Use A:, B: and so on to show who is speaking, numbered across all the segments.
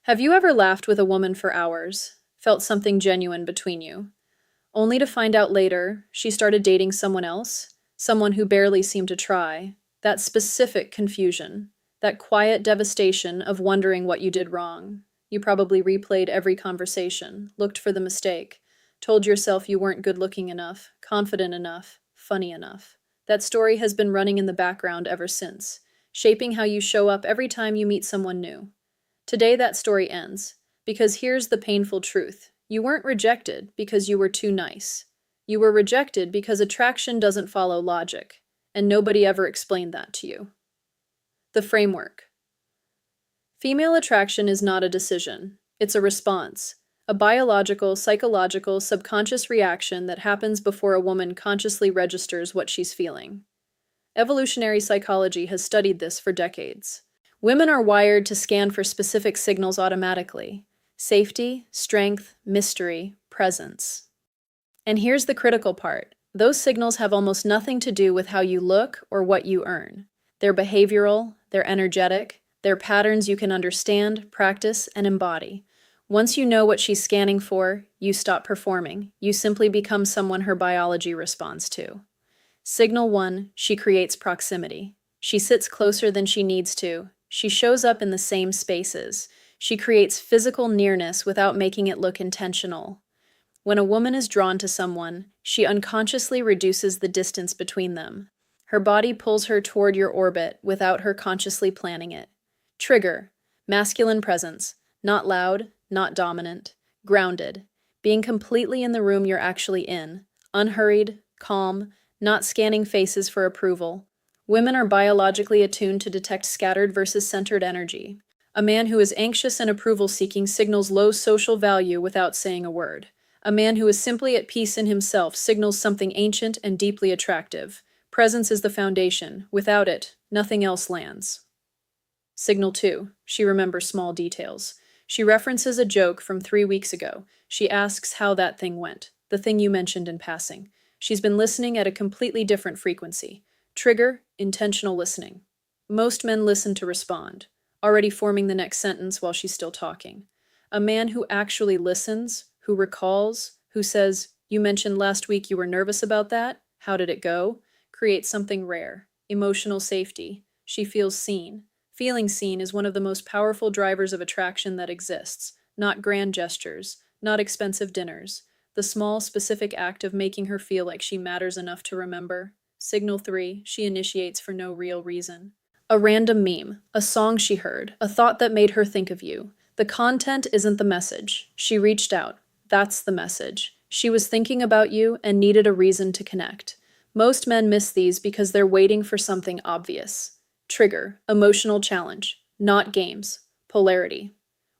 A: Have you ever laughed with a woman for hours, felt something genuine between you, only to find out later she started dating someone else, someone who barely seemed to try? That specific confusion, that quiet devastation of wondering what you did wrong. You probably replayed every conversation, looked for the mistake, told yourself you weren't good looking enough, confident enough, funny enough. That story has been running in the background ever since, shaping how you show up every time you meet someone new. Today, that story ends, because here's the painful truth. You weren't rejected because you were too nice. You were rejected because attraction doesn't follow logic, and nobody ever explained that to you. The framework. Female attraction is not a decision, it's a response, a biological, psychological, subconscious reaction that happens before a woman consciously registers what she's feeling. Evolutionary psychology has studied this for decades. Women are wired to scan for specific signals automatically: safety, strength, mystery, presence. And here's the critical part. Those signals have almost nothing to do with how you look or what you earn. They're behavioral, they're energetic, they're patterns you can understand, practice, and embody. Once you know what she's scanning for, you stop performing. You simply become someone her biology responds to. Signal 1, she creates proximity. She sits closer than she needs to. She shows up in the same spaces. She creates physical nearness without making it look intentional. When a woman is drawn to someone, she unconsciously reduces the distance between them. Her body pulls her toward your orbit without her consciously planning it. Trigger: masculine presence, not loud, not dominant, grounded, being completely in the room you're actually in, unhurried, calm, not scanning faces for approval. Women are biologically attuned to detect scattered versus centered energy. A man who is anxious and approval-seeking signals low social value without saying a word. A man who is simply at peace in himself signals something ancient and deeply attractive. Presence is the foundation. Without it, nothing else lands. Signal 2. She remembers small details. She references a joke from 3 weeks ago. She asks how that thing went, the thing you mentioned in passing. She's been listening at a completely different frequency. Trigger: intentional listening. Most men listen to respond, already forming the next sentence while she's still talking. A man who actually listens, who recalls, who says, "You mentioned last week you were nervous about that. How did it go?" creates something rare: emotional safety. She feels seen. Feeling seen is one of the most powerful drivers of attraction that exists. Not grand gestures, not expensive dinners. The small, specific act of making her feel like she matters enough to remember. Signal 3, she initiates for no real reason. A random meme, a song she heard, a thought that made her think of you. The content isn't the message. She reached out. That's the message. She was thinking about you and needed a reason to connect. Most men miss these because they're waiting for something obvious. Trigger: emotional challenge, not games. Polarity: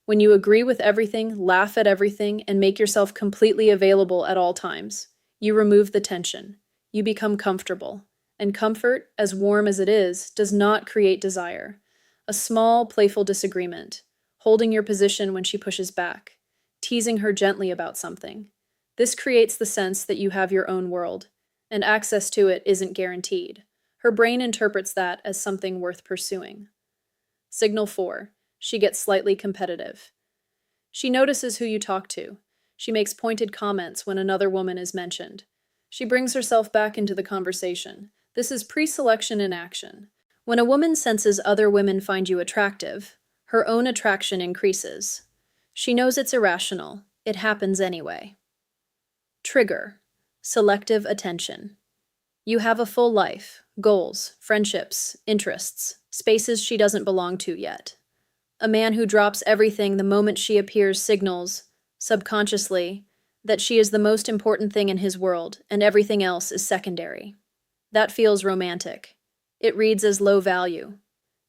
A: when you agree with everything, laugh at everything, and make yourself completely available at all times. You remove the tension. You become comfortable. And comfort, as warm as it is, does not create desire. A small, playful disagreement. Holding your position when she pushes back. Teasing her gently about something. This creates the sense that you have your own world, and access to it isn't guaranteed. Her brain interprets that as something worth pursuing. Signal 4. She gets slightly competitive. She notices who you talk to. She makes pointed comments when another woman is mentioned. She brings herself back into the conversation. This is pre-selection in action. When a woman senses other women find you attractive, her own attraction increases. She knows it's irrational. It happens anyway. Trigger: selective attention. You have a full life, goals, friendships, interests, spaces she doesn't belong to yet. A man who drops everything the moment she appears signals, subconsciously, that she is the most important thing in his world and everything else is secondary. That feels romantic. It reads as low value.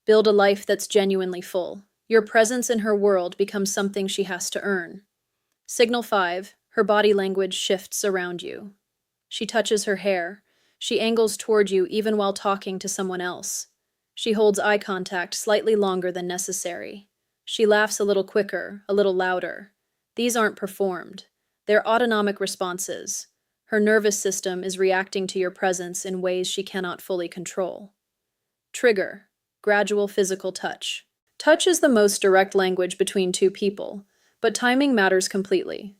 A: Build a life that's genuinely full. Your presence in her world becomes something she has to earn. Signal 5, her body language shifts around you. She touches her hair. She angles toward you even while talking to someone else. She holds eye contact slightly longer than necessary. She laughs a little quicker, a little louder. These aren't performed. They're autonomic responses. Her nervous system is reacting to your presence in ways she cannot fully control. Trigger: gradual physical touch. Touch is the most direct language between two people, but timing matters completely.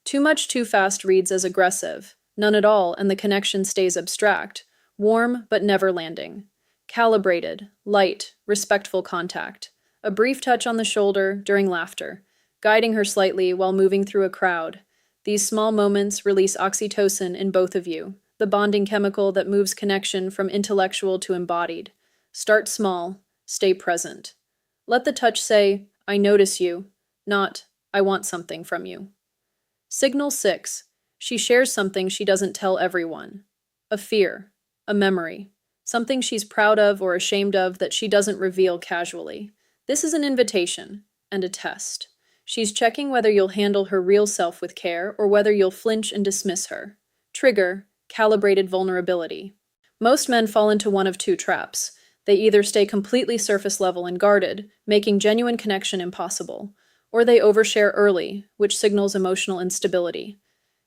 A: Too much too fast reads as aggressive, none at all, and the connection stays abstract, warm but never landing. Calibrated, light, respectful contact. A brief touch on the shoulder during laughter, guiding her slightly while moving through a crowd. These small moments release oxytocin in both of you, the bonding chemical that moves connection from intellectual to embodied. Start small, stay present. Let the touch say, I notice you, not, I want something from you. Signal 6. She shares something she doesn't tell everyone. A fear, a memory, something she's proud of or ashamed of that she doesn't reveal casually. This is an invitation and a test. She's checking whether you'll handle her real self with care or whether you'll flinch and dismiss her. Trigger, calibrated vulnerability. Most men fall into one of two traps. They either stay completely surface level and guarded, making genuine connection impossible, or they overshare early, which signals emotional instability.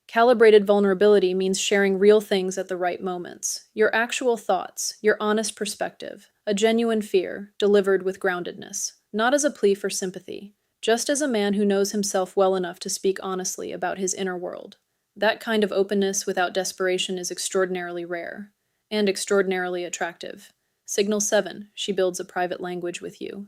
A: Calibrated vulnerability means sharing real things at the right moments. Your actual thoughts, your honest perspective, a genuine fear, delivered with groundedness. Not as a plea for sympathy, just as a man who knows himself well enough to speak honestly about his inner world. That kind of openness without desperation is extraordinarily rare, and extraordinarily attractive. Signal 7. She builds a private language with you.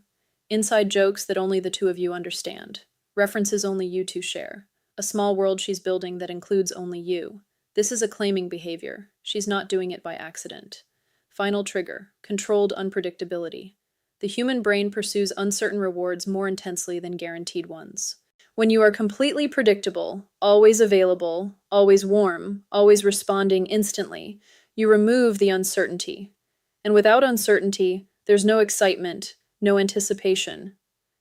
A: Inside jokes that only the two of you understand. References only you two share. A small world she's building that includes only you. This is a claiming behavior. She's not doing it by accident. Final trigger. Controlled unpredictability. The human brain pursues uncertain rewards more intensely than guaranteed ones. When you are completely predictable, always available, always warm, always responding instantly, you remove the uncertainty. And without uncertainty, there's no excitement, no anticipation.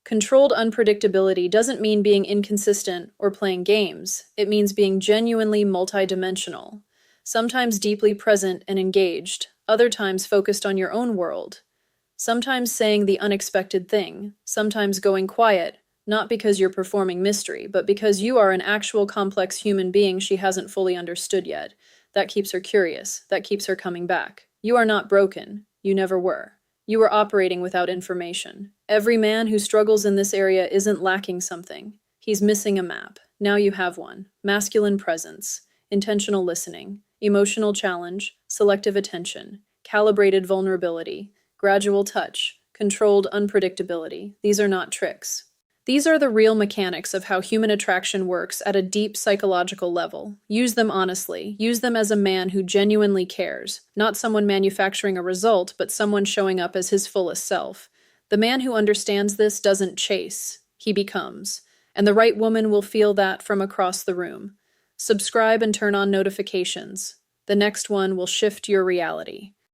A: Controlled unpredictability doesn't mean being inconsistent or playing games. It means being genuinely multidimensional, sometimes deeply present and engaged, other times focused on your own world, sometimes saying the unexpected thing, sometimes going quiet, not because you're performing mystery, but because you are an actual complex human being she hasn't fully understood yet. That keeps her curious, that keeps her coming back. You are not broken. You never were. You are operating without information. Every man who struggles in this area isn't lacking something. He's missing a map. Now you have one. Masculine presence, intentional listening, emotional challenge, selective attention, calibrated vulnerability, gradual touch, controlled unpredictability. These are not tricks. These are the real mechanics of how human attraction works at a deep psychological level. Use them honestly. Use them as a man who genuinely cares. Not someone manufacturing a result, but someone showing up as his fullest self. The man who understands this doesn't chase. He becomes. And the right woman will feel that from across the room. Subscribe and turn on notifications. The next one will shift your reality.